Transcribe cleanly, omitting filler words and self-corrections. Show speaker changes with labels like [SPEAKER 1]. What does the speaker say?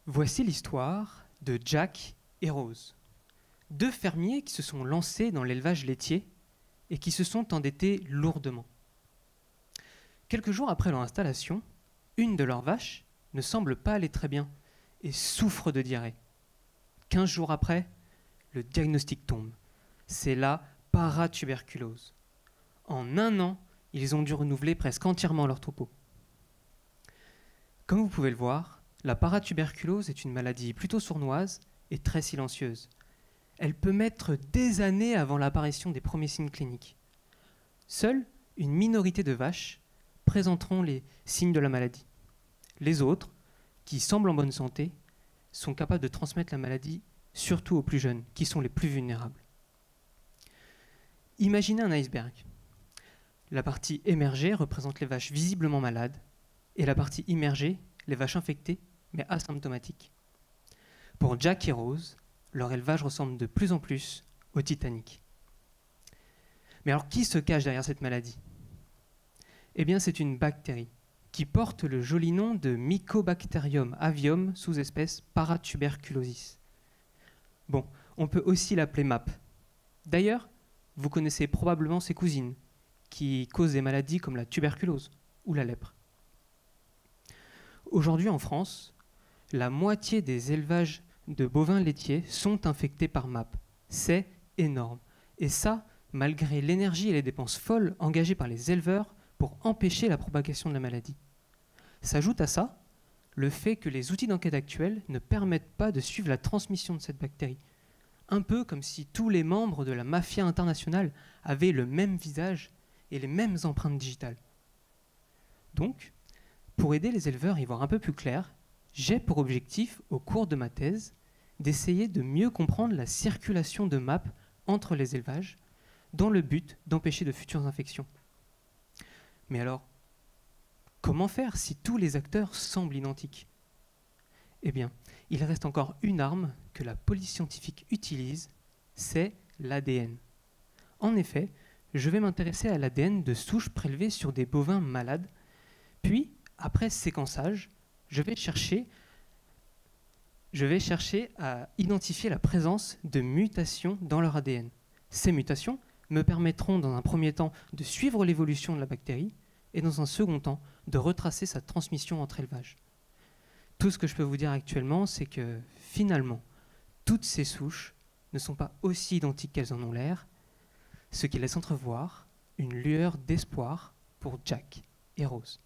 [SPEAKER 1] Voici l'histoire de Jack et Rose, deux fermiers qui se sont lancés dans l'élevage laitier et qui se sont endettés lourdement. Quelques jours après leur installation, une de leurs vaches ne semble pas aller très bien et souffre de diarrhée. 15 jours après, le diagnostic tombe. C'est la paratuberculose. En un an, ils ont dû renouveler presque entièrement leur troupeau. Comme vous pouvez le voir, la paratuberculose est une maladie plutôt sournoise et très silencieuse. Elle peut mettre des années avant l'apparition des premiers signes cliniques. Seule une minorité de vaches présenteront les signes de la maladie. Les autres, qui semblent en bonne santé, sont capables de transmettre la maladie surtout aux plus jeunes, qui sont les plus vulnérables. Imaginez un iceberg. La partie émergée représente les vaches visiblement malades et la partie immergée, les vaches infectées mais asymptomatiques. Pour Jack et Rose, leur élevage ressemble de plus en plus au Titanic. Mais alors qui se cache derrière cette maladie ? Eh bien c'est une bactérie qui porte le joli nom de Mycobacterium avium sous-espèce Paratuberculosis. Bon, on peut aussi l'appeler MAP. D'ailleurs, vous connaissez probablement ses cousines, qui causent des maladies comme la tuberculose ou la lèpre. Aujourd'hui en France, la moitié des élevages de bovins laitiers sont infectés par MAP. C'est énorme. Et ça, malgré l'énergie et les dépenses folles engagées par les éleveurs pour empêcher la propagation de la maladie. S'ajoute à ça le fait que les outils d'enquête actuels ne permettent pas de suivre la transmission de cette bactérie. Un peu comme si tous les membres de la mafia internationale avaient le même visage et les mêmes empreintes digitales. Donc, pour aider les éleveurs à y voir un peu plus clair, j'ai pour objectif, au cours de ma thèse, d'essayer de mieux comprendre la circulation de MAP entre les élevages, dans le but d'empêcher de futures infections. Mais alors, comment faire si tous les acteurs semblent identiques ? Eh bien, il reste encore une arme que la police scientifique utilise, c'est l'ADN. En effet, je vais m'intéresser à l'ADN de souches prélevées sur des bovins malades, puis, après séquençage, je vais chercher à identifier la présence de mutations dans leur ADN. Ces mutations me permettront dans un premier temps de suivre l'évolution de la bactérie et dans un second temps de retracer sa transmission entre élevages. Tout ce que je peux vous dire actuellement, c'est que finalement, toutes ces souches ne sont pas aussi identiques qu'elles en ont l'air, ce qui laisse entrevoir une lueur d'espoir pour Jack et Rose.